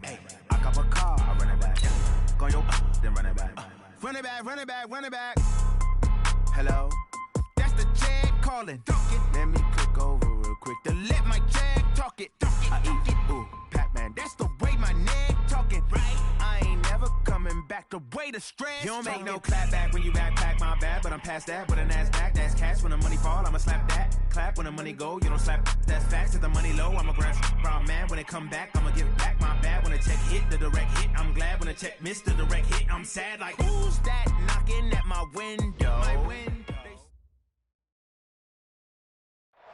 Hey, I cop a car, I run it back. Go your then run it back. Run it back, run it back, run it back. Hello, that's the Jag calling. Let me click over real quick to let my Jag talk it. I eat it, ooh, Pac-Man. That's the way my neck talking. Right, I ain't never coming back. The way the stress. You don't make no clap back when you backpack, my bad. But I'm past that with an ass back. That's cash when the money fall. I'ma slap that. Clap when the money go. You don't slap. That's facts. If the money low, I'ma grab brown man. When it come back, I'ma give back my bad. When the check hit, the direct hit. I'm glad when the check missed the direct hit. I'm sad like who's that knocking at my window?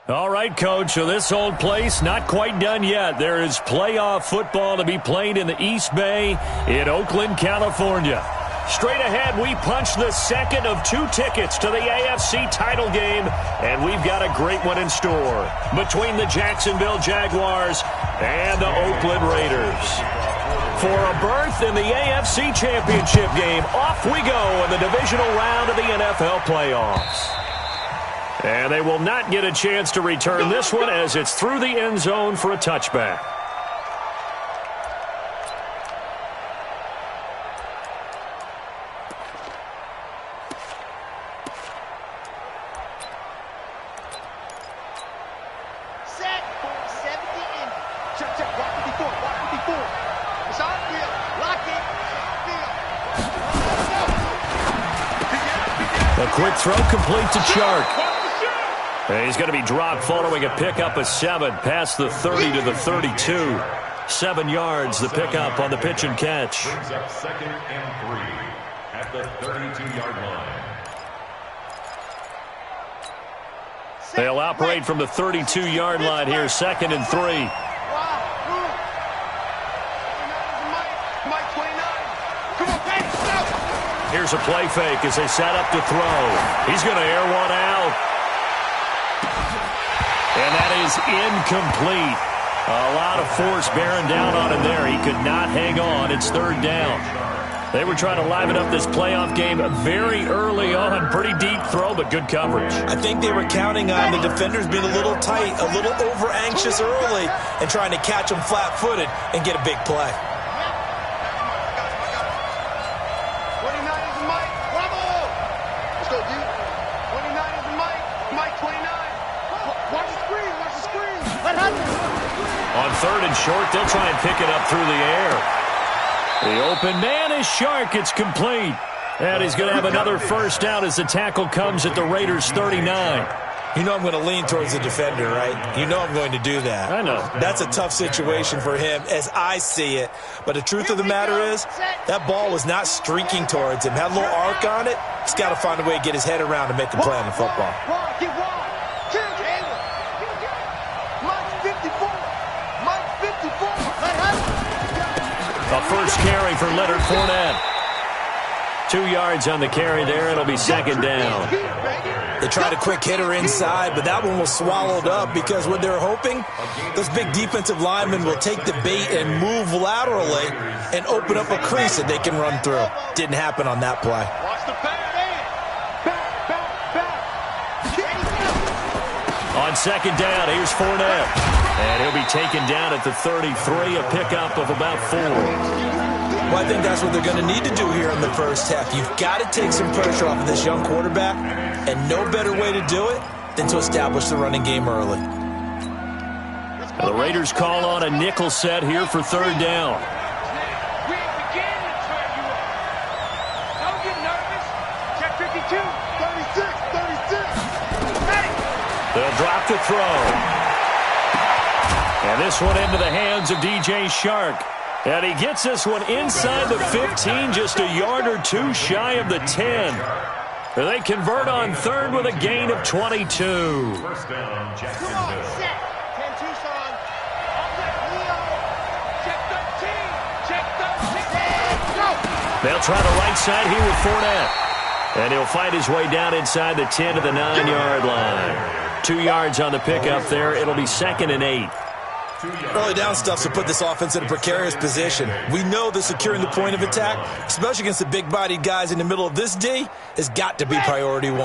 All right, Coach, so this old place not quite done yet. There is playoff football to be played in the East Bay in Oakland, California. Straight ahead, we punch the second of 2 tickets to the AFC title game, and we've got a great one in store between the Jacksonville Jaguars and the Oakland Raiders. For a berth in the AFC Championship game, off we go in the divisional round of the NFL playoffs. And they will not get a chance to return this one as it's through the end zone for a touchback. Set for 70 in. Check, walk 54, walk 54. It's on field, lock it, A quick throw complete to Chark. And he's going to be dropped following a pickup of 7 past the 30 to the 32. 7 yards, the pickup on the pitch and catch. Brings up 2nd and 3 at the 32-yard line. They'll operate from the 32-yard line here, 2nd and 3. Here's a play fake as they set up to throw. He's going to air one out. And that is incomplete. A lot of force bearing down on him there. He could not hang on. It's 3rd down. They were trying to liven up this playoff game very early on. Pretty deep throw, but good coverage. I think they were counting on the defenders being a little tight, a little over-anxious early, and trying to catch them flat-footed and get a big play. On 3rd and short, they'll try and pick it up through the air. The open man is Chark. It's complete. And he's going to have another first down as the tackle comes at the Raiders' 39. You know I'm going to lean towards the defender, right? You know I'm going to do that. I know. That's a tough situation for him as I see it. But the truth of the matter is, that ball was not streaking towards him. Had a little arc on it. He's got to find a way to get his head around and make a play on the football. A first carry for Leonard Fournette. 2 yards on the carry there. It'll be 2nd down. They tried a quick hitter inside, but that one was swallowed up because what they're hoping, those big defensive linemen will take the bait and move laterally and open up a crease that they can run through. Didn't happen on that play. On 2nd down, here's Fournette. And he'll be taken down at the 33, a pickup of about 4. Well, I think that's what they're going to need to do here in the first half. You've got to take some pressure off of this young quarterback, and no better way to do it than to establish the running game early. The Raiders call on a nickel set here for 3rd down. They'll drop the throw. And this one into the hands of DJ Chark. And he gets this one inside the 15, just a yard or 2 shy of the 10. They convert on 3rd with a gain of 22. First down, Jacksonville. They'll try the right side here with Fournette. And he'll fight his way down inside the 10 to the 9-yard line. 2 yards on the pickup there. It'll be 2nd and 8. Early down stuff to put this offense in a precarious position. We know that securing the point of attack, especially against the big-bodied guys in the middle of this D, has got to be priority 1.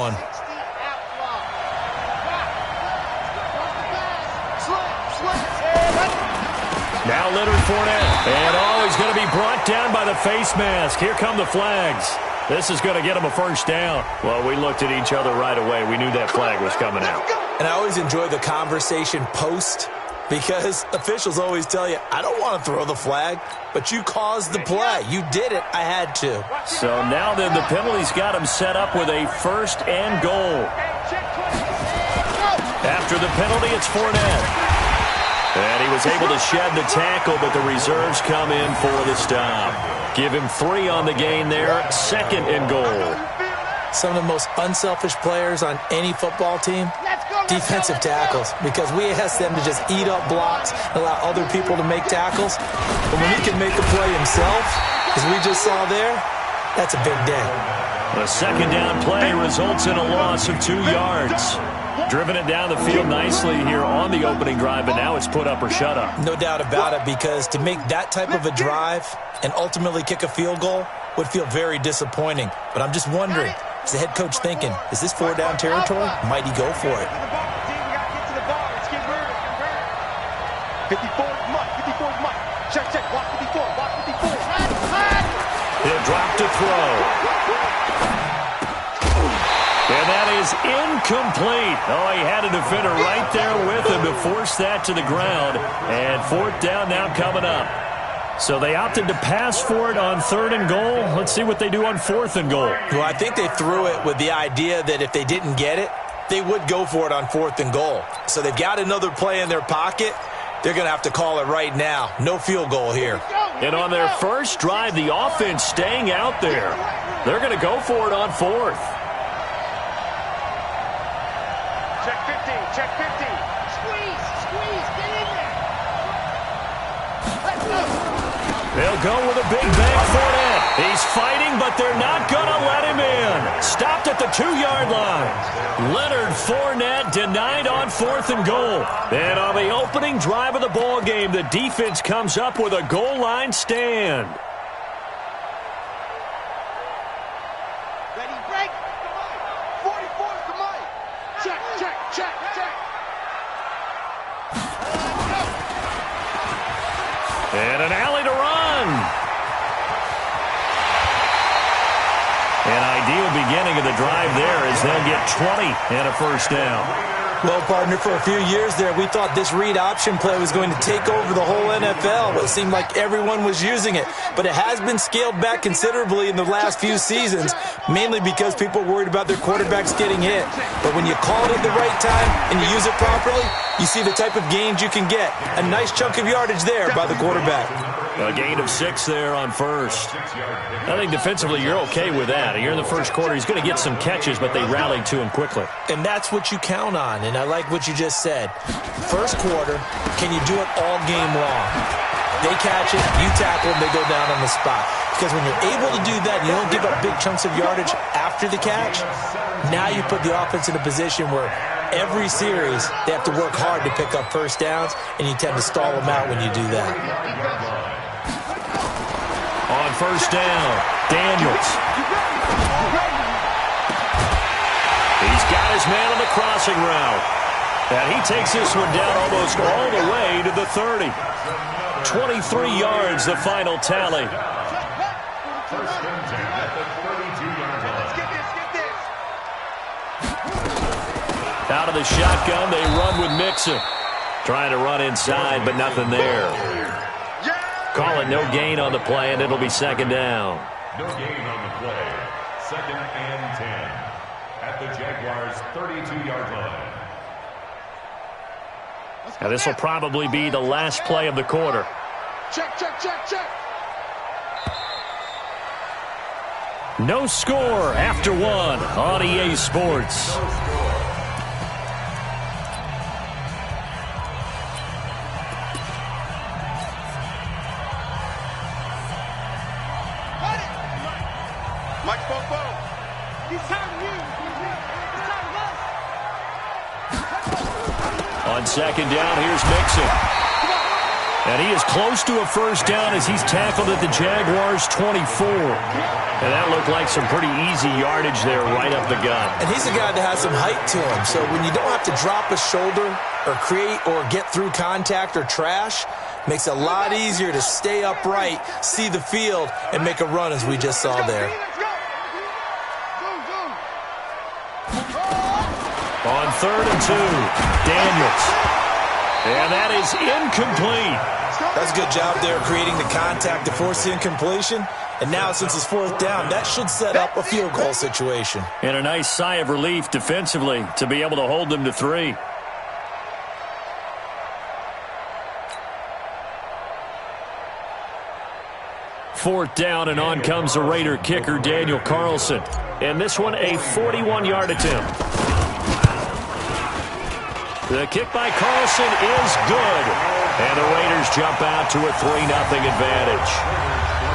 Now Leonard Fournette. And all going to be brought down by the face mask. Here come the flags. This is going to get him a first down. Well, we looked at each other right away. We knew that flag was coming out. And I always enjoy the conversation post, because officials always tell you, I don't want to throw the flag, but you caused the play. You did it. I had to. So now then the penalty's got him set up with a first and goal. After the penalty, it's Fournette. And he was able to shed the tackle, but the reserves come in for the stop. Give him 3 on the gain there, second and goal. Some of the most unselfish players on any football team, defensive tackles, because we ask them to just eat up blocks and allow other people to make tackles. But when he can make a play himself, as we just saw there, that's a big day. The second down play results in a loss of 2 yards. Driven it down the field nicely here on the opening drive, but now it's put up or shut up. No doubt about it, because to make that type of a drive and ultimately kick a field goal would feel very disappointing. But I'm just wondering, is the head coach thinking, is this 4-down territory? Might he go for it? 54's Mike. Check. Watch 54. He'll drop to throw. And that is incomplete. Oh, he had a defender right there with him to force that to the ground. And 4th down now coming up. So they opted to pass for it on 3rd and goal. Let's see what they do on 4th and goal. Well, I think they threw it with the idea that if they didn't get it, they would go for it on 4th and goal. So they've got another play in their pocket. They're going to have to call it right now. No field goal here. And on their first drive, the offense staying out there. They're going to go for it on 4th. Check 50. Squeeze. Get in there. Let's go. They'll go with a big bang Fournette. He's fighting, but they're not going to let him in. Stopped at the 2-yard line. Leonard Fournette denied on 4th and goal. And on the opening drive of the ball game, the defense comes up with a goal line stand. Ready, break. 44's to Mike. Check. And an alley to run. An ideal beginning of the drive there as they'll get 20 and a first down. Well, partner, for a few years there, we thought this read option play was going to take over the whole NFL. It seemed like everyone was using it. But it has been scaled back considerably in the last few seasons, mainly because people are worried about their quarterbacks getting hit. But when you call it at the right time and you use it properly, you see the type of gains you can get. A nice chunk of yardage there by the quarterback. A gain of 6 there on first. I think defensively you're okay with that. You're in the first quarter. He's going to get some catches, but they rallied to him quickly. And that's what you count on, and I like what you just said. First quarter, can you do it all game long? They catch it, you tackle them, they go down on the spot. Because when you're able to do that, you don't give up big chunks of yardage after the catch, now you put the offense in a position where every series they have to work hard to pick up first downs, and you tend to stall them out when you do that. On first down, Daniels. He's got his man on the crossing route. And he takes this one down almost all the way to the 30. 23 yards, the final tally. First and 10 at the 32-yard line. Let's get this. Out of the shotgun, they run with Mixon. Trying to run inside, but nothing there. Call it no gain on the play, and it'll be second down. No gain on the play. Second and 10 at the Jaguars' 32-yard line. Now this will probably be the last play of the quarter. Check. No score after 1 on EA Sports. Mike Bobo. He's time of you. It's time of us. On second down, here's Mixon. And he is close to a first down as he's tackled at the Jaguars' 24. And that looked like some pretty easy yardage there right up the gut. And he's a guy that has some height to him. So when you don't have to drop a shoulder or create or get through contact or trash, makes it a lot easier to stay upright, see the field, and make a run as we just saw there. On 3rd and 2, Daniels. And that is incomplete. That's a good job there creating the contact to force the incompletion. And now since it's 4th down, that should set up a field goal situation. And a nice sigh of relief defensively to be able to hold them to 3. Fourth down, and on comes the Raider kicker, Daniel Carlson. And this one, a 41-yard attempt. The kick by Carlson is good. And the Raiders jump out to a 3-0 advantage.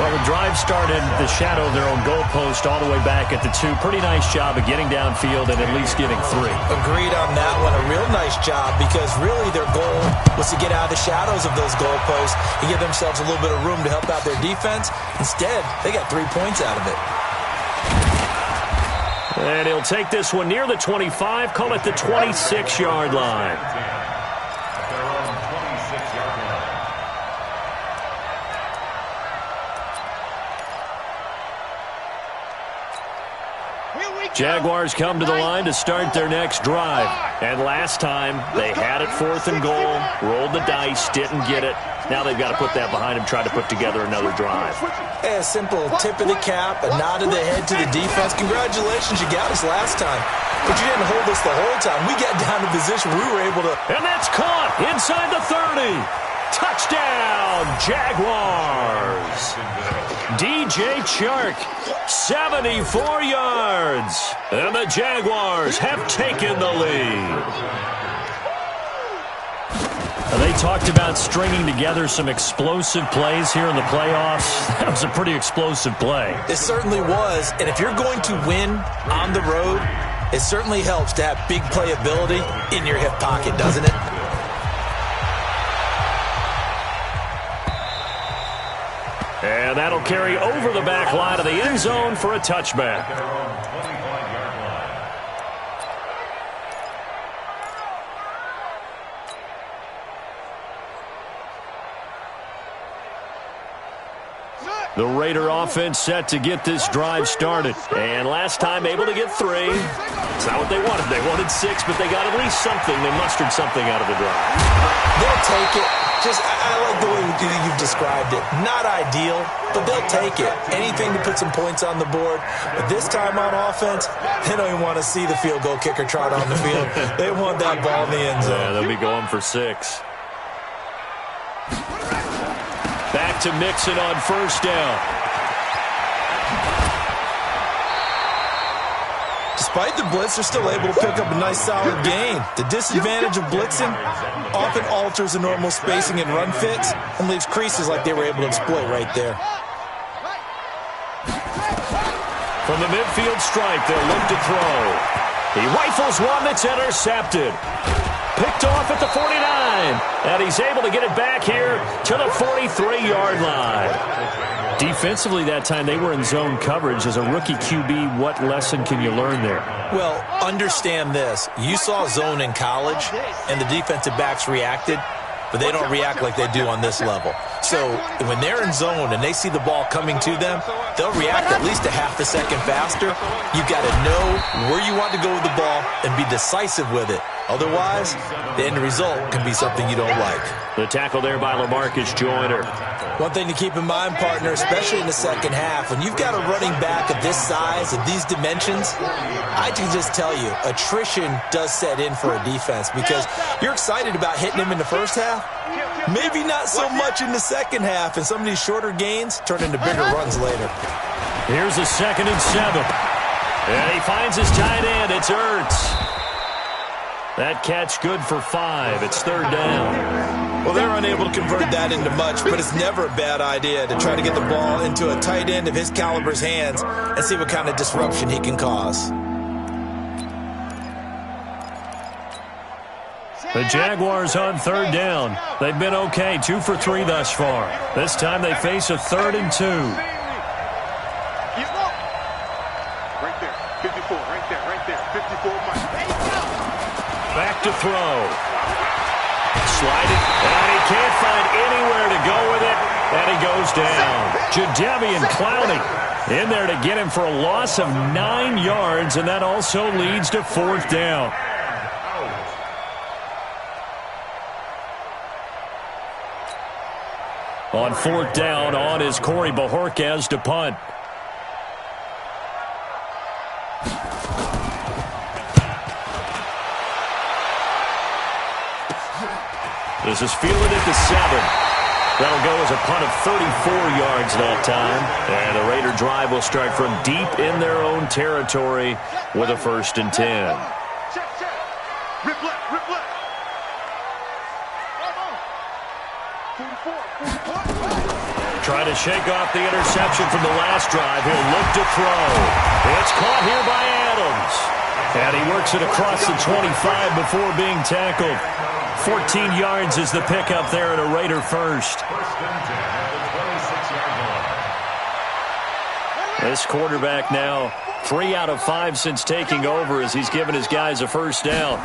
Well, the drive started the shadow of their own goalpost all the way back at the 2. Pretty nice job of getting downfield and at least getting 3. Agreed on that one. A real nice job because really their goal was to get out of the shadows of those goalposts and give themselves a little bit of room to help out their defense. Instead, they got 3 points out of it. And he'll take this one near the 25, call it the 26-yard line. Jaguars come to the line to start their next drive. And last time, they had it 4th and goal, rolled the dice, didn't get it. Now they've got to put that behind them, try to put together another drive. Hey, a simple tip of the cap, a nod of the head to the defense. Congratulations, you got us last time. But you didn't hold us the whole time. We got down to position we were able to... And that's caught inside the 30. Touchdown, Jaguars. DJ Chark, 74 yards. And the Jaguars have taken the lead. They talked about stringing together some explosive plays here in the playoffs. That was a pretty explosive play. It certainly was. And if you're going to win on the road, it certainly helps to have big playability in your hip pocket, doesn't it? And that'll carry over the back line of the end zone for a touchback. The Raider offense set to get this drive started. And last time able to get 3. It's not what they wanted. They wanted 6, but they got at least something. They mustered something out of the drive. They'll take it. I like the way you've described it. Not ideal, but they'll take it. Anything to put some points on the board. But this time on offense, they don't even want to see the field goal kicker trot on the field. They want that ball in the end zone. Yeah, they'll be going for 6. Back to Mixon on first down. Despite the blitz, they're still able to pick up a nice solid gain. The disadvantage of blitzing often alters the normal spacing and run fits and leaves creases like they were able to exploit right there. From the midfield stripe, they'll look to throw. He rifles one that's intercepted. Picked off at the 49. And he's able to get it back here to the 43-yard line. Defensively that time, they were in zone coverage. As a rookie QB, what lesson can you learn there? Well, understand this. You saw zone in college, and the defensive backs reacted, but they don't react like they do on this level. So when they're in zone and they see the ball coming to them, they'll react at least a half a second faster. You've got to know where you want to go with the ball and be decisive with it. Otherwise, the end result can be something you don't like. The tackle there by LaMarcus Joyner. One thing to keep in mind, partner, especially in the second half, when you've got a running back of this size, of these dimensions, I can just tell you, attrition does set in for a defense because you're excited about hitting him in the first half. Maybe not so much in the second half, and some of these shorter gains turn into bigger runs later. Here's a 2nd and 7. And he finds his tight end. It's Ertz. That catch good for 5. It's 3rd down. Well, they're unable to convert that into much, but it's never a bad idea to try to get the ball into a tight end of his caliber's hands and see what kind of disruption he can cause. The Jaguars on third down. They've been okay, 2 for 3 thus far. This time they face a 3rd and 2. Right there, 54, right there, 54. Back to throw. Slide it, and he can't find anywhere to go with it, and he goes down. Jadeveon Clowney in there to get him for a loss of 9 yards, and that also leads to 4th down. On 4th down, on is Corey Bojorquez to punt. This is fielded at the 7. That'll go as a punt of 34 yards that time. And the Raider drive will start from deep in their own territory with a 1st and 10. Rip left, rip left. Trying to shake off the interception from the last drive. He'll look to throw. It's caught here by Adams. And he works it across the 25 before being tackled. 14 yards is the pickup there at a Raider first. This quarterback now 3 out of 5 since taking over as he's given his guys a 1st down.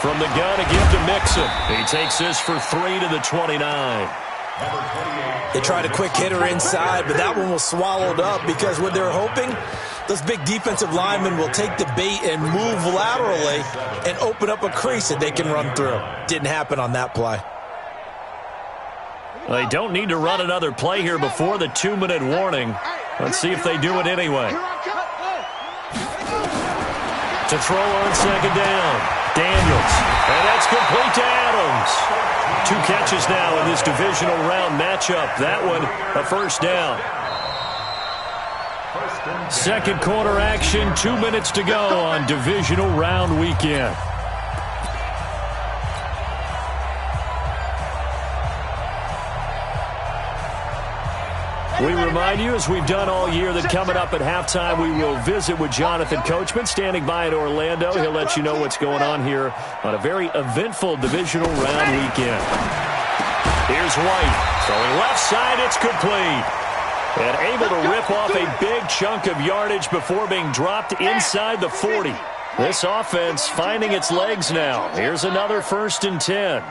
From the gun, a give to Mixon. He takes this for 3 to the 29. They tried a quick hitter inside, but that one was swallowed up because what they're hoping, those big defensive linemen will take the bait and move laterally and open up a crease that they can run through. Didn't happen on that play. They don't need to run another play here before the 2-minute warning. Let's see if they do it anyway. To throw on 2nd down. Daniels. And that's complete to Adams. 2 catches now in this divisional round matchup. That one, a 1st down. 2nd quarter action, 2 minutes to go on divisional round weekend. We remind you, as we've done all year, that coming up at halftime, we will visit with Jonathan Coachman, standing by in Orlando. He'll let you know what's going on here on a very eventful divisional round weekend. Here's White. Throwing left side, it's complete. And able to rip off a big chunk of yardage before being dropped inside the 40. This offense finding its legs now. Here's another 1st and 10.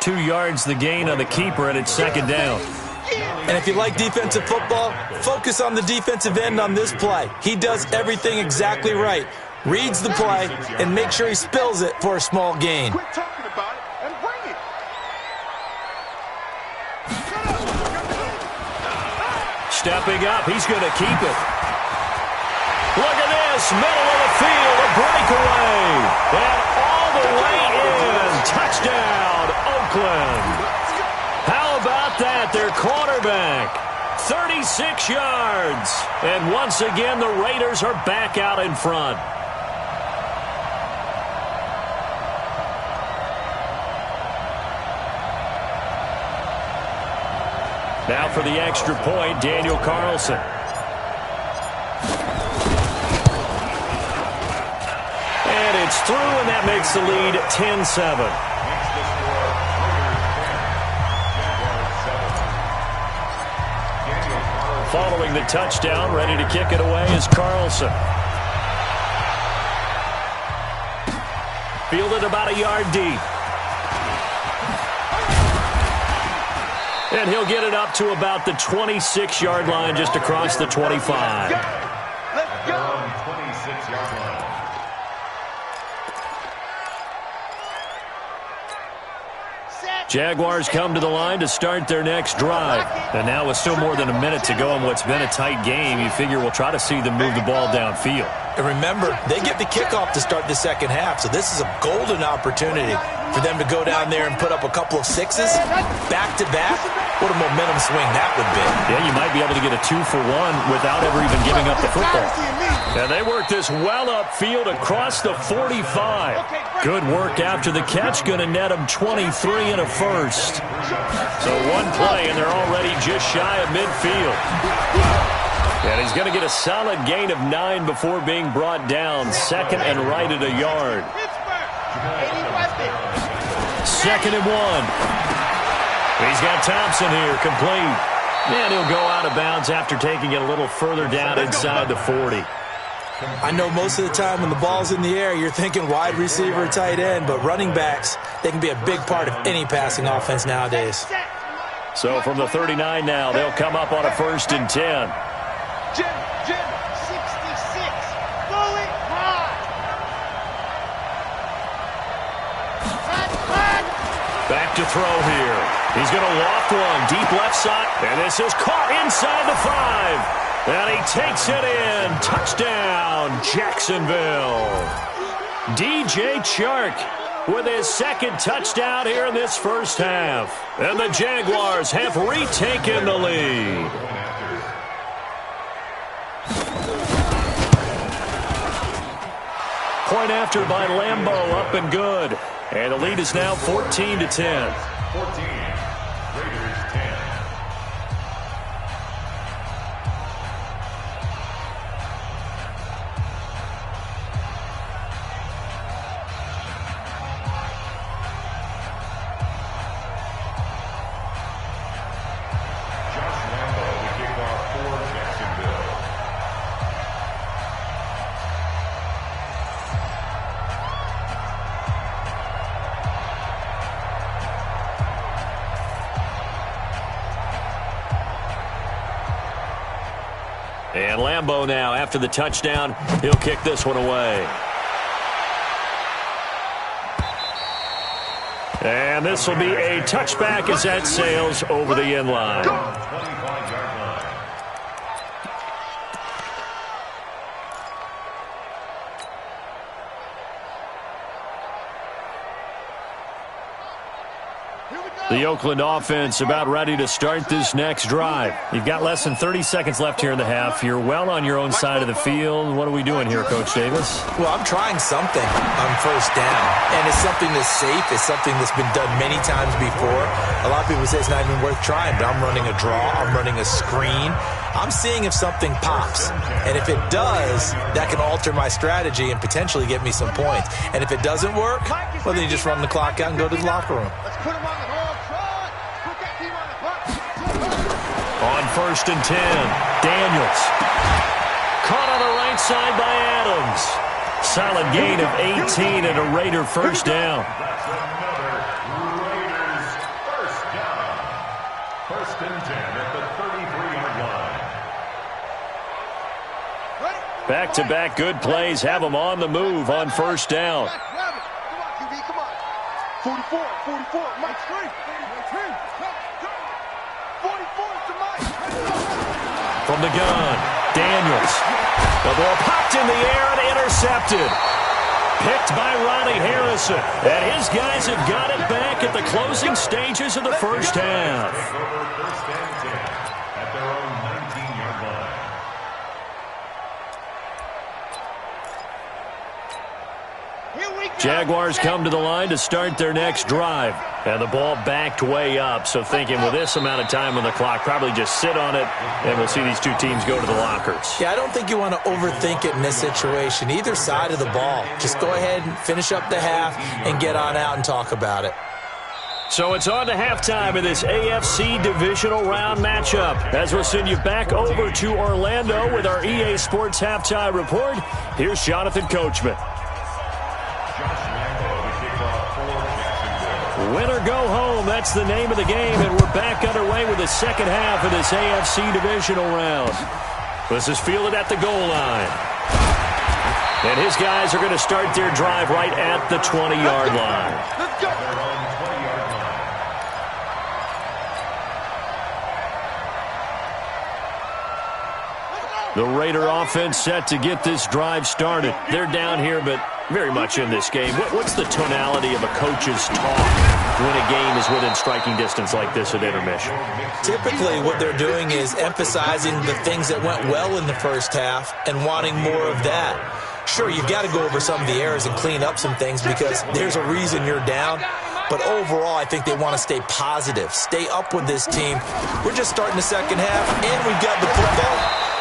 2 yards the gain on the keeper, and it's 2nd down. And if you like defensive football, focus on the defensive end on this play. He does everything exactly right. Reads the play and make sure he spills it for a small gain. Quit talking about it and bring it. Stepping up, he's going to keep it. Look at this, middle of the field, a breakaway. And all the way in. Touchdown, Oakland. How about that, their quarterback? 36 yards. And once again, the Raiders are back out in front. Now for the extra point, Daniel Carlson. And it's through, and that makes the lead 10-7. Following the touchdown, ready to kick it away is Carlson. Fielded about a yard deep. And he'll get it up to about the 26-yard line, just across the 25. Let's go. 26-yard line. Jaguars come to the line to start their next drive. And now with still more than a minute to go in what's been a tight game, you figure we'll try to see them move the ball downfield. And remember, they get the kickoff to start the second half, so this is a golden opportunity for them to go down there and put up a couple of sixes back-to-back. What a momentum swing that would be. Yeah, you might be able to get a 2-for-1 without ever even giving up the football. And they work this well upfield across the 45. Good work after the catch, going to net them 23 and a first. So one play, and they're already just shy of midfield. And he's going to get a solid gain of 9 before being brought down. Second and right at a yard. Second and 1. He's got Thompson here, complete. And he'll go out of bounds after taking it a little further down inside the 40. I know most of the time when the ball's in the air, you're thinking wide receiver, tight end, but running backs, they can be a big part of any passing offense nowadays. So from the 39 now, they'll come up on a 1st and 10. Jim, 66, fully high. Back to throw here. He's going to loft one, deep left side, and this is caught inside the 5. And he takes it in. Touchdown, Jacksonville. DJ Chark with his second touchdown here in this first half. And the Jaguars have retaken the lead. Point after by Lambeau, up and good. And the lead is now 14-10. 14, Raiders 10. And Lambeau now, after the touchdown, he'll kick this one away. And this will be a touchback as that sails over the end line. 25-yard line. The Oakland offense about ready to start this next drive. You've got less than 30 seconds left here in the half. You're well on your own side of the field. What are we doing here, Coach Davis? Well, I'm trying something on 1st down, and it's something that's safe. It's something that's been done many times before. A lot of people say it's not even worth trying, but I'm running a draw. I'm running a screen. I'm seeing if something pops, and if it does, that can alter my strategy and potentially get me some points. And if it doesn't work, well, then you just run the clock out and go to the locker room. Let's put him on the hog trot. Put that team on the clock. On 1st and 10, Daniels. Caught on the right side by Adams. Solid gain of 18 and a Raider first down. That's another Raiders first down. 1st and 10 at the 33-yard line. Back-to-back good plays have them on the move on 1st down. Come on, QB, come on. 44, Mike straight. 44 to Mike. From the gun, Daniels. The ball popped in the air and intercepted. Picked by Ronnie Harrison. And his guys have got it back at the closing stages of the first half. Take over 1st and 10 at their own 19-yard line. Jaguars come to the line to start their next drive. And the ball backed way up, so thinking with this amount of time on the clock, probably just sit on it, and we'll see these two teams go to the lockers. Yeah, I don't think you want to overthink it in this situation. Either side of the ball. Just go ahead and finish up the half and get on out and talk about it. So it's on to halftime of this AFC divisional round matchup. As we'll send you back over to Orlando with our EA Sports halftime report, here's Jonathan Coachman. Win or go home, that's the name of the game, and we're back underway with the second half of this AFC divisional round. This is fielded at the goal line. And his guys are going to start their drive right at the 20-yard line. Let's go. Their own 20-yard line. The Raider offense set to get this drive started. They're down here, but very much in this game. What's the tonality of a coach's talk when a game is within striking distance like this at intermission? Typically, what they're doing is emphasizing the things that went well in the first half and wanting more of that. Sure, you've got to go over some of the errors and clean up some things because there's a reason you're down. But overall, I think they want to stay positive, stay up with this team. We're just starting the second half, and we've got the football.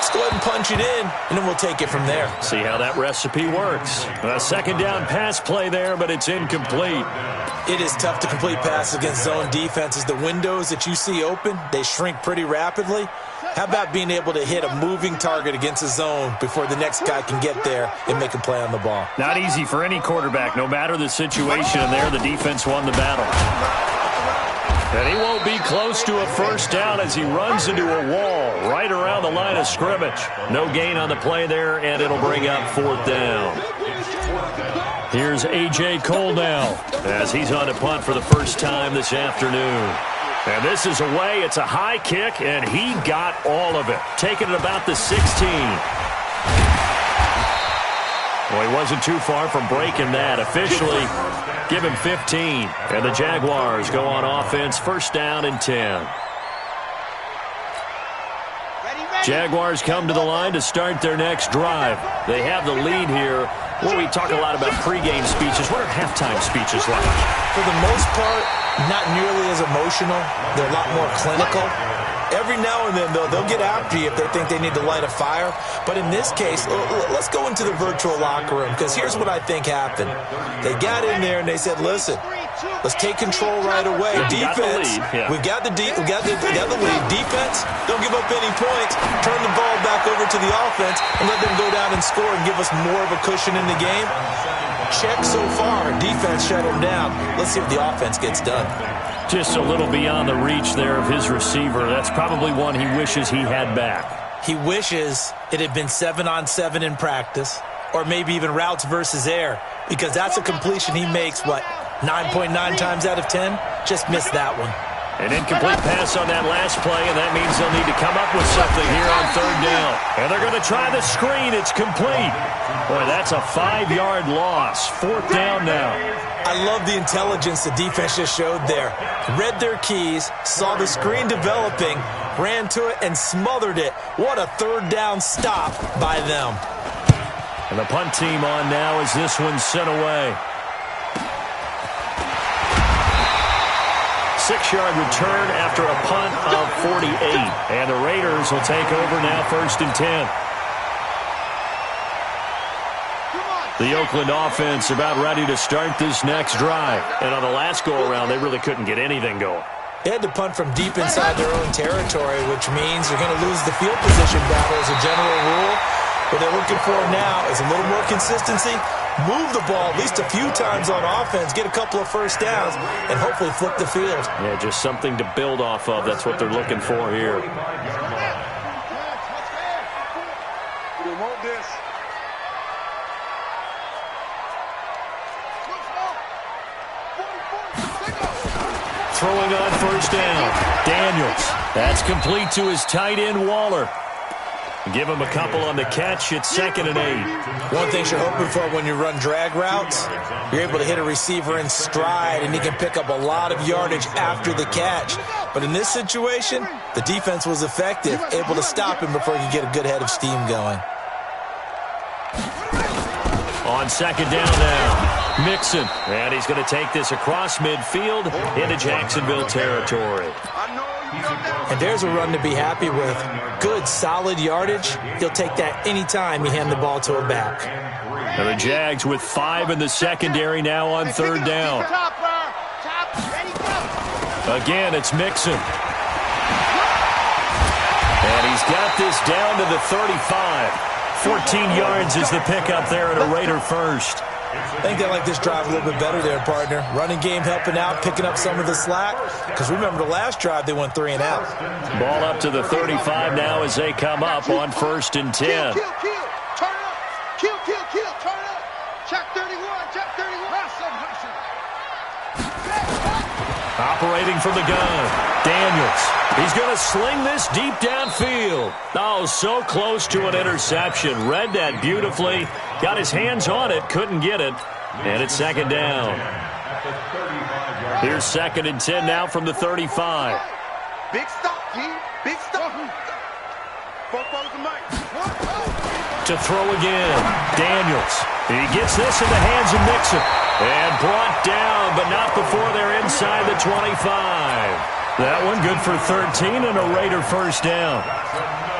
Let's go ahead and punch it in, and then we'll take it from there. See how that recipe works. A second down pass play there, but it's incomplete. It is tough to complete passes against zone defenses. The windows that you see open, they shrink pretty rapidly. How about being able to hit a moving target against a zone before the next guy can get there and make a play on the ball? Not easy for any quarterback, no matter the situation, and there the defense won the battle. And he won't be close to a first down as he runs into a wall right around the line of scrimmage. No gain on the play there, and it'll bring up fourth down. Here's A.J. Cole now as he's on a punt for the first time this afternoon. And this is away. It's a high kick, and he got all of it. Taking it about the 16. Well, he wasn't too far from breaking that. Officially, give him 15. And the Jaguars go on offense, first down and 10. Jaguars come to the line to start their next drive. They have the lead here. Well, we talk a lot about pregame speeches. What are halftime speeches like? For the most part, not nearly as emotional. They're a lot more clinical. Every now and then, though, they'll get after you if they think they need to light a fire. But in this case, let's go into the virtual locker room, because here's what I think happened. They got in there and they said, listen, let's take control right away. Defense, we've got the lead. Defense, don't give up any points. Turn the ball back over to the offense and let them go down and score and give us more of a cushion in the game. Check so far. Defense shut them down. Let's see if the offense gets done. Just a little beyond the reach there of his receiver. That's probably one he wishes he had back. He wishes it had been 7-on-7 in practice, or maybe even routes versus air, because that's a completion he makes, 9.9 times out of 10? Just missed that one. An incomplete pass on that last play, and that means they'll need to come up with something here on third down. And they're going to try the screen. It's complete. Boy, that's a 5-yard loss. Fourth down now. I love the intelligence the defense just showed there. Read their keys, saw the screen developing, ran to it, and smothered it. What a third down stop by them. And the punt team on now as this one's sent away. 6-yard return after a punt of 48. And the Raiders will take over now, first and 10. The Oakland offense about ready to start this next drive. And on the last go-around, they really couldn't get anything going. They had to punt from deep inside their own territory, which means you're going to lose the field position battle as a general rule. What they're looking for now is a little more consistency. Move the ball at least a few times on offense, get a couple of first downs, and hopefully flip the field. Yeah, just something to build off of. That's what they're looking for here. Throwing on first down, Daniels. That's complete to his tight end, Waller. Give him a couple on the catch. It's 2nd and 8. One thing you're hoping for when you run drag routes, you're able to hit a receiver in stride, and he can pick up a lot of yardage after the catch. But in this situation, the defense was effective, able to stop him before he could get a good head of steam going. On second down now, Mixon. And he's going to take this across midfield into Jacksonville territory. And there's a run to be happy with. Good, solid yardage. He'll take that anytime you hand the ball to a back. And the Jags with 5 in the secondary now on third down. Again, it's Mixon. And he's got this down to the 35. 14 yards is the pickup there at a Raider first. I think they like this drive a little bit better there, partner. Running game helping out, picking up some of the slack. Because remember the last drive, they went 3 and out. Ball up to the 35 now as they come up on 1st and 10. Kill, turn up. Kill, turn up. Check 31, check 31. Operating from the gun, Daniels. He's going to sling this deep downfield. Oh, so close to an interception. Read that beautifully. Got his hands on it, couldn't get it. And it's 2nd down. Here's 2nd and 10 now from the 35. Big stop, G. Big stop. To throw again, Daniels. He gets this in the hands of Mixon. And brought down, but not before they're inside the 25. That one good for 13 and a Raider first down.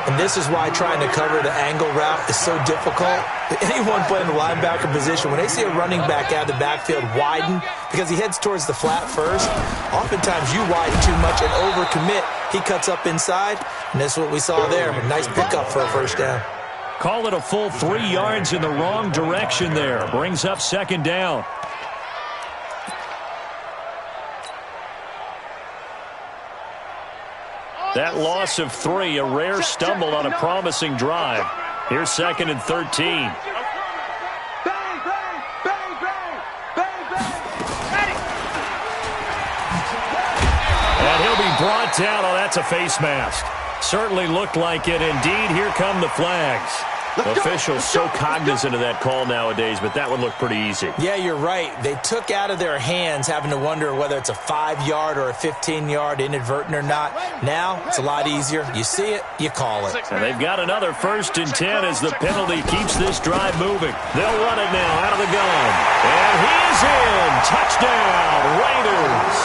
And this is why trying to cover the angle route is so difficult. Anyone playing the linebacker position, when they see a running back out of the backfield widen because he heads towards the flat first, oftentimes you widen too much and overcommit. He cuts up inside, and this is what we saw there. A nice pickup for a first down. Call it a full 3 yards in the wrong direction there. Brings up second down. That loss of 3, a rare stumble on a promising drive. Here's second and 13. Bang, bang, bang, bang, bang, bang. Ready. And he'll be brought down. Oh, that's a face mask. Certainly looked like it. Indeed, here come the flags. Officials so cognizant of that call nowadays, but that one looked pretty easy. Yeah, you're right. They took out of their hands having to wonder whether it's a 5-yard or a 15-yard inadvertent or not. Now, it's a lot easier. You see it, you call it. And they've got another 1st and 10 as the penalty keeps this drive moving. They'll run it now out of the gun. And he's in. Touchdown, Raiders.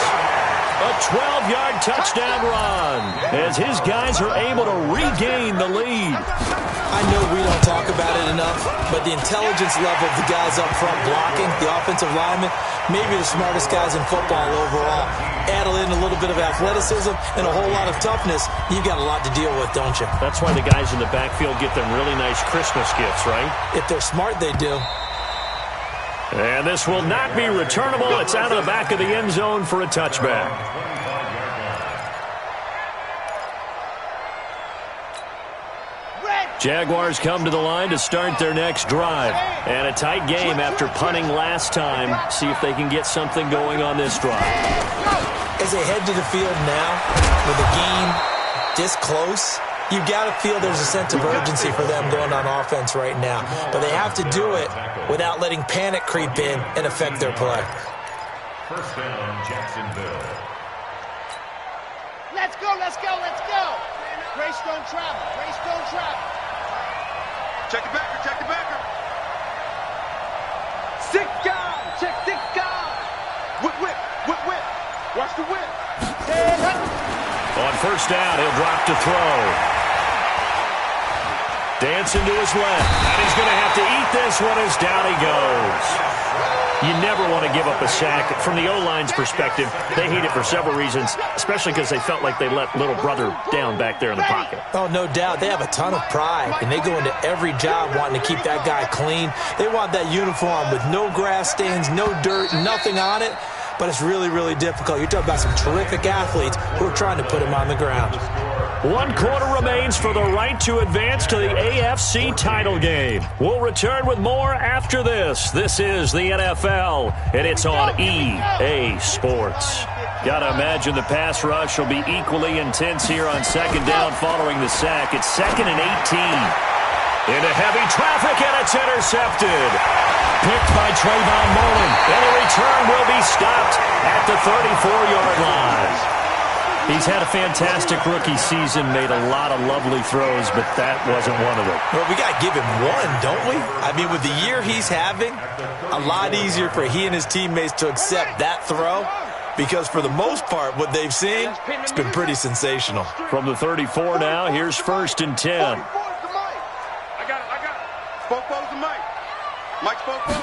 A 12-yard touchdown run as his guys are able to regain the lead. I know we don't talk about it enough, but the intelligence level of the guys up front blocking, the offensive linemen, maybe the smartest guys in football overall. Add in a little bit of athleticism and a whole lot of toughness, you've got a lot to deal with, don't you? That's why the guys in the backfield get them really nice Christmas gifts, right? If they're smart, they do. And this will not be returnable. It's out of the back of the end zone for a touchback. Jaguars come to the line to start their next drive. And a tight game after punting last time. See if they can get something going on this drive. As they head to the field now, with the game this close, you've got to feel there's a sense of urgency for them going on offense right now. But they have to do it without letting panic creep in and affect their play. First down, Jacksonville. Let's go, let's go, let's go. Greystone travel, Greystone travel. Check the backer, check the backer. Sick guy, check sick guy. Whip, whip, whip, whip. Watch the whip. On first down, he'll drop to throw. Dancing to his left. And he's going to have to eat this one as down he goes. You never want to give up a sack. From the O-line's perspective, they hate it for several reasons, especially because they felt like they let little brother down back there in the pocket. Oh, no doubt. They have a ton of pride, and they go into every job wanting to keep that guy clean. They want that uniform with no grass stains, no dirt, nothing on it. But it's really, really difficult. You're talking about some terrific athletes who are trying to put him on the ground. 1 quarter remains for the right to advance to the AFC title game. We'll return with more after this. This is the NFL, and it's on EA Sports. Gotta imagine the pass rush will be equally intense here on second down following the sack. It's 2nd and 18. Into heavy traffic, and it's intercepted. Picked by Trayvon Mullen, and the return will be stopped at the 34-yard line. He's had a fantastic rookie season, made a lot of lovely throws, but that wasn't one of them. Well, we got to give him one, don't we? I mean, with the year he's having, a lot easier for he and his teammates to accept that throw, because for the most part, what they've seen, it's been pretty sensational. From the 34 now, here's 1st and 10. I got it. Spoke-bo's the mic. Mike Spoke-bo.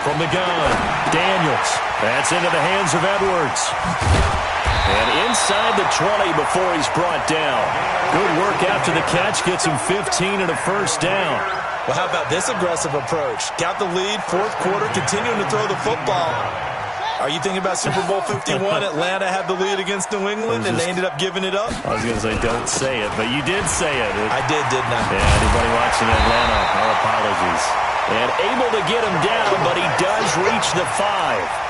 From the gun, Daniels. That's into the hands of Edwards. And inside the 20 before he's brought down. Good work after the catch. Gets him 15 and a first down. Well, how about this aggressive approach? Got the lead, 4th quarter, continuing to throw the football. Are you thinking about Super Bowl 51? Atlanta had the lead against New England, and they ended up giving it up? I was going to say, don't say it, but you did say it. I did, didn't I? Yeah, anybody watching Atlanta, our apologies. And able to get him down, but he does reach the 5.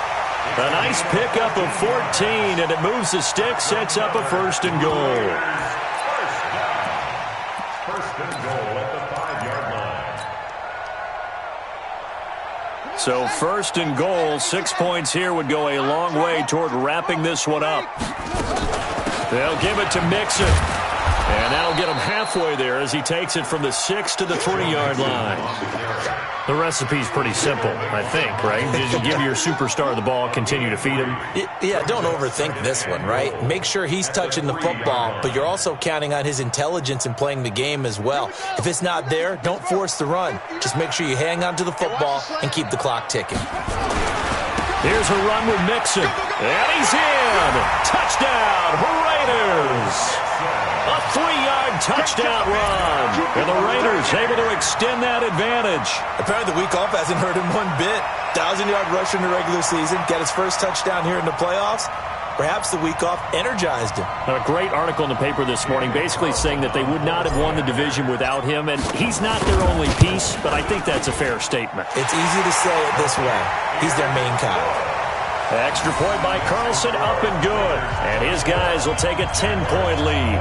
A nice pickup of 14, and it moves the stick, sets up a 1st and goal. First and goal at the 5-yard line. So 1st and goal, 6 points here would go a long way toward wrapping this one up. They'll give it to Mixon. And that'll get him halfway there as he takes it from the 6 to the 3-yard line. The recipe's pretty simple, I think, right? Just give your superstar the ball, continue to feed him. Yeah, don't overthink this one, right? Make sure he's touching the football, but you're also counting on his intelligence in playing the game as well. If it's not there, don't force the run. Just make sure you hang on to the football and keep the clock ticking. Here's a run with Mixon. And he's in. Touchdown, Raiders. A 3-yard touchdown run. And the Raiders able to extend that advantage. Apparently the week off hasn't hurt him one bit. 1,000-yard rusher in the regular season. Get his first touchdown here in the playoffs. Perhaps the week off energized him. A great article in the paper this morning basically saying that they would not have won the division without him. And he's not their only piece, but I think that's a fair statement. It's easy to say it this way. He's their main guy. Extra point by Carlson, up and good. And his guys will take a 10-point lead.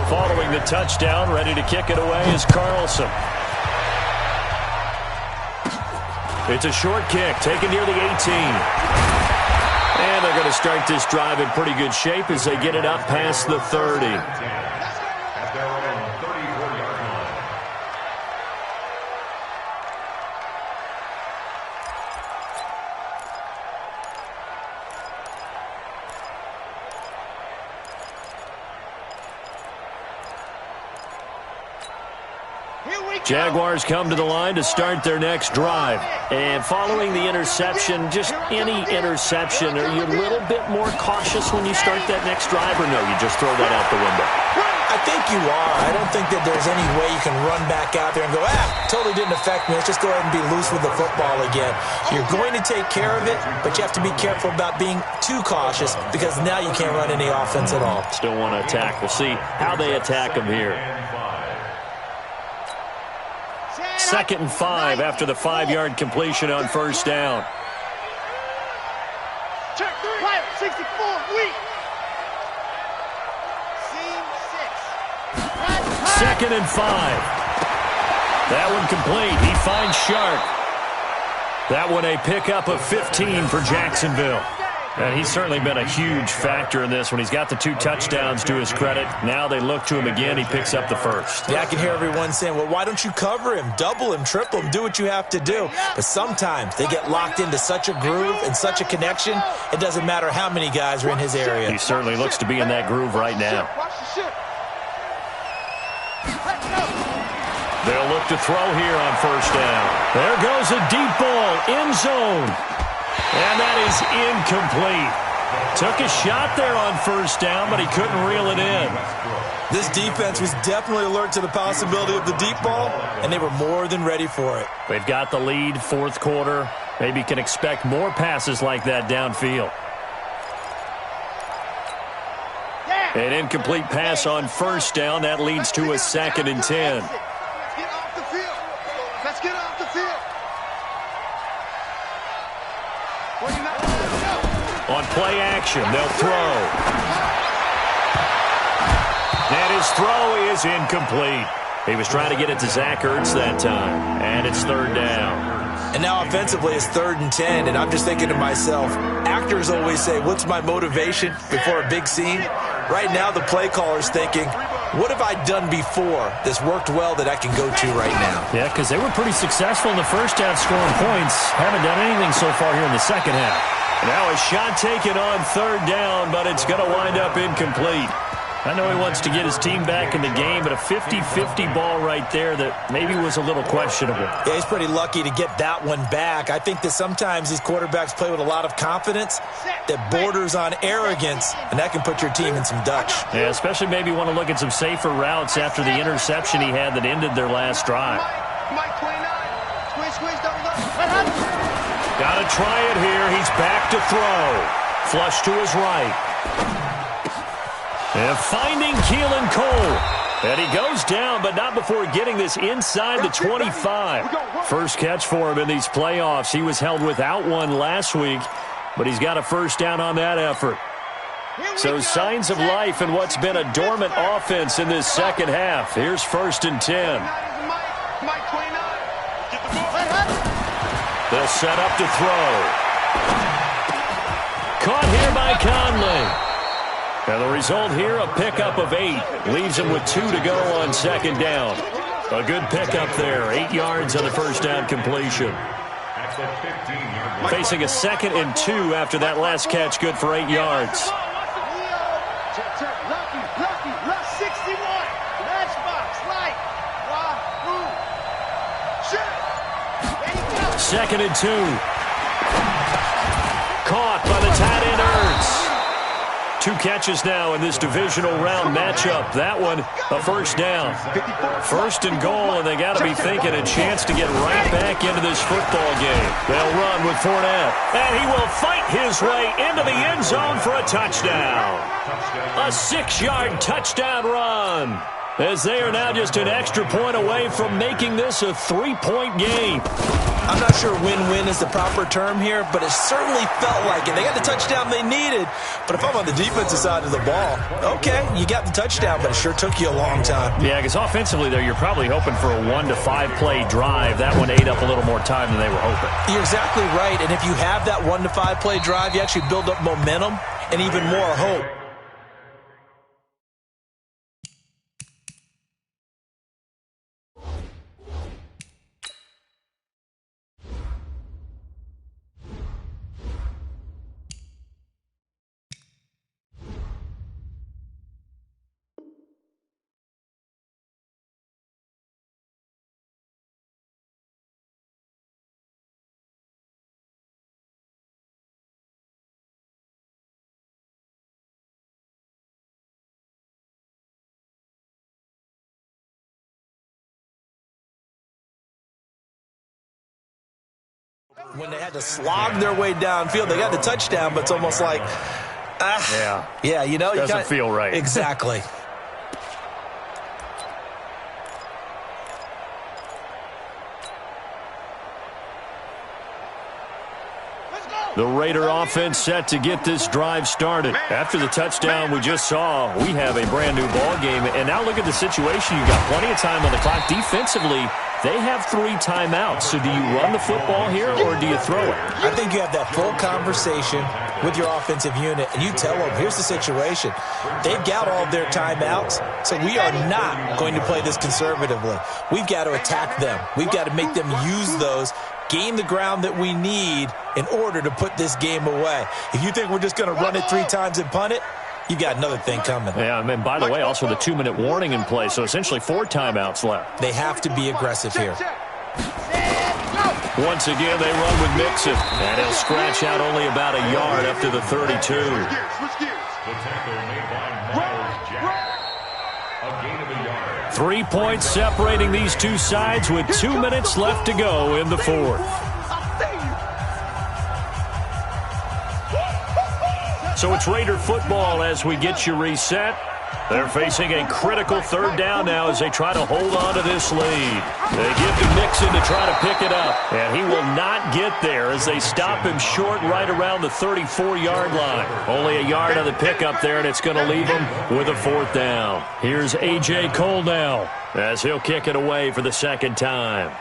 Following the touchdown, ready to kick it away is Carlson. It's a short kick, taken near the 18. And they're going to start this drive in pretty good shape as they get it up past the 30. At their own 34-yard line. Jaguars come to the line to start their next drive. And following the interception, just any interception, are you a little bit more cautious when you start that next drive, or no, you just throw that out the window? I think you are. I don't think that there's any way you can run back out there and go, totally didn't affect me. Let's just go ahead and be loose with the football again. You're going to take care of it, but you have to be careful about being too cautious because now you can't run any offense at all. Still want to attack. We'll see how they attack them here. 2nd and 5 after the 5-yard completion on first down. Check 3. 64, weak. 2nd and 5. That one complete. He finds Sharp. That one a pickup of 15 for Jacksonville. And he's certainly been a huge factor in this when he's got the 2 touchdowns to his credit. Now they look to him again. He picks up the first. Yeah, I can hear everyone saying, well, why don't you cover him? Double him, triple him, do what you have to do. But sometimes they get locked into such a groove and such a connection, it doesn't matter how many guys are in his area. He certainly looks to be in that groove right now. They'll look to throw here on first down. There goes a deep ball, end zone. And that is incomplete. Took a shot there on first down, but he couldn't reel it in. This defense was definitely alert to the possibility of the deep ball, and they were more than ready for it. They've got the lead, 4th quarter. Maybe can expect more passes like that downfield. An incomplete pass on first down. That leads to a 2nd and 10. Let's get off the field. On play action, they'll throw. And his throw is incomplete. He was trying to get it to Zach Ertz that time. And it's 3rd down. And now offensively it's 3rd and 10, and I'm just thinking to myself, actors always say, what's my motivation before a big scene? Right now the play caller's thinking, what have I done before that's worked well that I can go to right now? Yeah, because they were pretty successful in the first half scoring points. Haven't done anything so far here in the second half. Now a shot taken on 3rd down, but it's going to wind up incomplete. I know he wants to get his team back in the game, but a 50-50 ball right there that maybe was a little questionable. Yeah, he's pretty lucky to get that one back. I think that sometimes these quarterbacks play with a lot of confidence that borders on arrogance, and that can put your team in some Dutch. Yeah, especially maybe want to look at some safer routes after the interception he had that ended their last drive. Mike 29. Squeeze, double. Got to try it here. He's back to throw. Flush to his right. And finding Keelan Cole. And he goes down, but not before getting this inside the 25. First catch for him in these playoffs. He was held without one last week, but he's got a first down on that effort. So signs of life in what's been a dormant offense in this second half. Here's 1st and 10. They'll set up to throw. Caught here by Conley. And the result here, a pickup of 8. Leaves him with 2 to go on second down. A good pickup there. 8 yards on the first down completion. Facing a 2nd and 2 after that last catch, good for 8 yards. Lucky, 61. Matchbox, light. Shoot. 2nd and 2. Caught by the tight end, Ertz. 2 catches now in this divisional round matchup. That one, a first down. 1st and goal, and they got to be thinking a chance to get right back into this football game. They'll run with Fournette, and he will fight his way into the end zone for a touchdown. A 6-yard touchdown run, as they are now just an extra point away from making this a 3-point game. I'm not sure win-win is the proper term here, but it certainly felt like it. They got the touchdown they needed, but if I'm on the defensive side of the ball, okay, you got the touchdown, but it sure took you a long time. Yeah, because offensively there, you're probably hoping for a 1 to 5 play drive. That one ate up a little more time than they were hoping. You're exactly right, and if you have that 1 to 5 play drive, you actually build up momentum and even more hope. When they had to slog their way downfield, they got the touchdown, but it's almost like, yeah, you know, doesn't feel right. Exactly. The Raider offense set to get this drive started. After the touchdown we just saw, we have a brand new ball game. And now look at the situation. You've got plenty of time on the clock. Defensively, they have 3 timeouts. So do you run the football here or do you throw it? I think you have that full conversation with your offensive unit, and you tell them, here's the situation. They've got all of their timeouts, so we are not going to play this conservatively. We've got to attack them. We've got to make them use those, gain the ground that we need in order to put this game away. If you think we're just going to run it 3 times and punt it, you've got another thing coming. Yeah, and by the way, also the 2-minute warning in play, so essentially 4 timeouts left. They have to be aggressive here. Once again, they run with Mixon, and he'll scratch out only about a yard up to the 32. The tackle made by Miles Jack. A gain of a yard. 3 points separating these two sides with 2 minutes left to go in the 4th. So it's Raider football as we get you reset. They're facing a critical 3rd down now as they try to hold on to this lead. They give to Mixon to try to pick it up, and he will not get there as they stop him short right around the 34-yard line. Only a yard on the pickup there, and it's going to leave him with a 4th down. Here's A.J. Cole now as he'll kick it away for the 2nd time.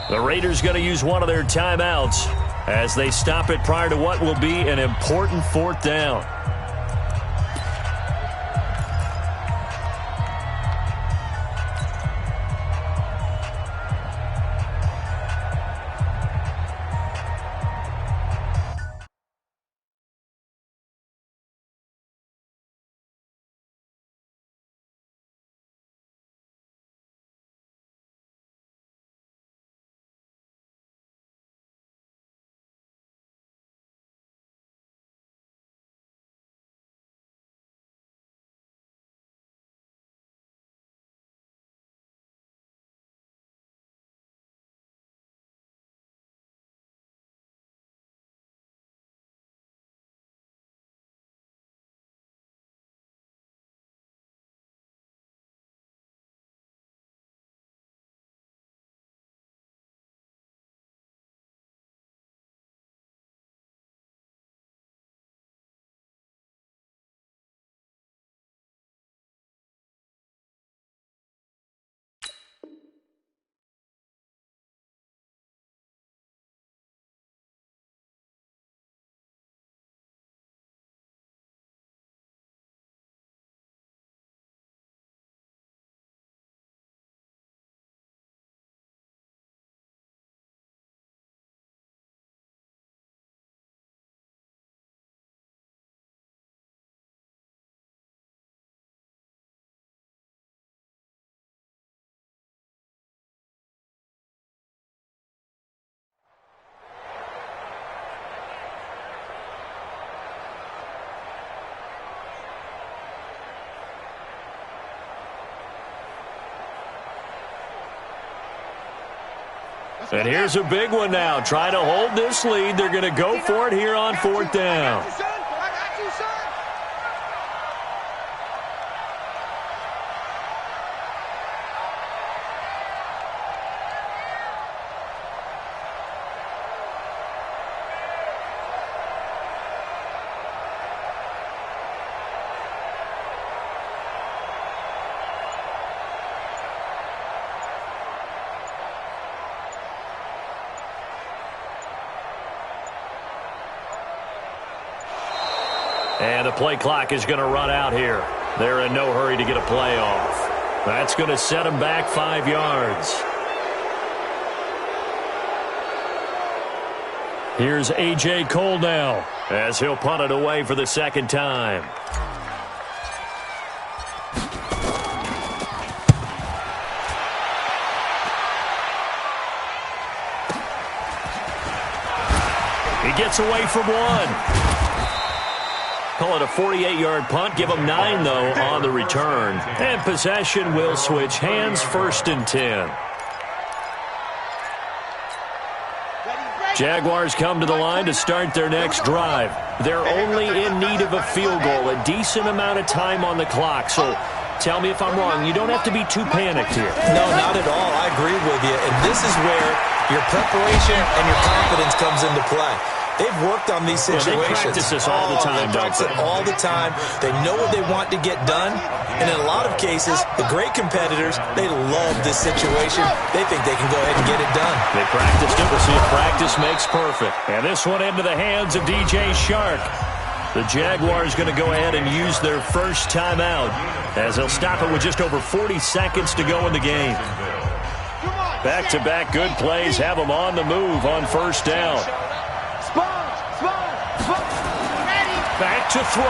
The Raiders going to use one of their timeouts as they stop it prior to what will be an important 4th down. And here's a big one now. Trying to hold this lead. They're going to go for it here on 4th down. And the play clock is going to run out here. They're in no hurry to get a play off. That's going to set them back 5 yards. Here's A.J. Cole now as he'll punt it away for the second time. He gets away from one. Call it a 48-yard punt. Give them 9, though, on the return. And possession will switch hands, 1st and 10. Jaguars come to the line to start their next drive. They're only in need of a field goal, a decent amount of time on the clock. So tell me if I'm wrong. You don't have to be too panicked here. No, not at all. I agree with you. And this is where your preparation and your confidence comes into play. They've worked on these situations. They practice this all the time, they practice it all the time. They know what they want to get done. And in a lot of cases, the great competitors, they love this situation. They think they can go ahead and get it done. They practiced it. We'll see if practice makes perfect. And this one into the hands of DJ Shark. The Jaguars going to go ahead and use their first timeout as they'll stop it with just over 40 seconds to go in the game. Back-to-back good plays have them on the move on 1st down. Back to throw.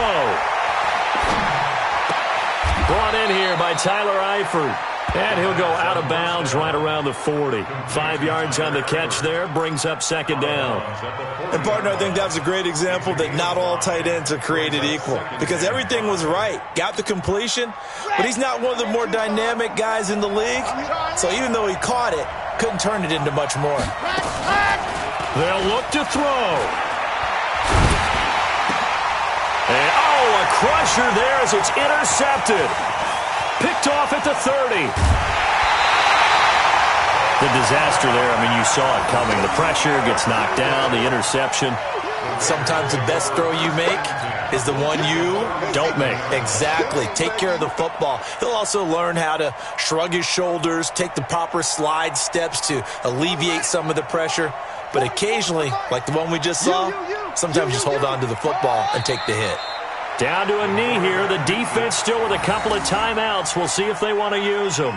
Brought in here by Tyler Eifert. And he'll go out of bounds right around the 40. 5 yards on the catch there. Brings up 2nd down. And, partner, I think that was a great example that not all tight ends are created equal. Because everything was right. Got the completion. But he's not one of the more dynamic guys in the league. So even though he caught it, couldn't turn it into much more. They'll look to throw. And, a crusher there as it's intercepted. Picked off at the 30. The disaster there, I mean, you saw it coming. The pressure gets knocked down, the interception. Sometimes the best throw you make is the one you don't make. Exactly. Take care of the football. He'll also learn how to shrug his shoulders, take the proper slide steps to alleviate some of the pressure. But occasionally, like the one we just saw, sometimes just hold on to the football and take the hit. Down to a knee here. The defense still with a couple of timeouts. We'll see if they want to use them.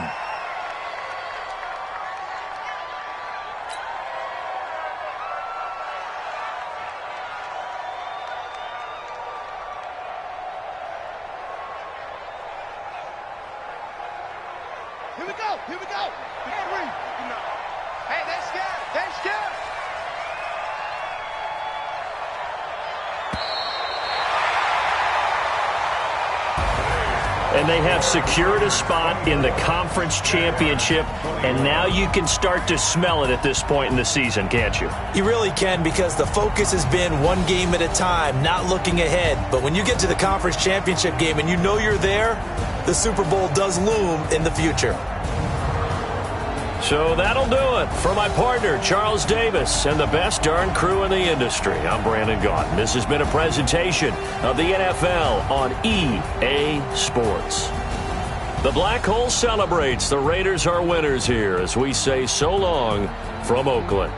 Here we go. Here we go. Hey, they're scared. They're scared. And they have secured a spot in the conference championship, and now you can start to smell it at this point in the season, can't you? You really can, because the focus has been one game at a time, not looking ahead. But when you get to the conference championship game and you know you're there, the Super Bowl does loom in the future. So that'll do it. For my partner, Charles Davis, and the best darn crew in the industry, I'm Brandon Gaudin. This has been a presentation of the NFL on EA Sports. The Black Hole celebrates. The Raiders are winners here as we say so long from Oakland.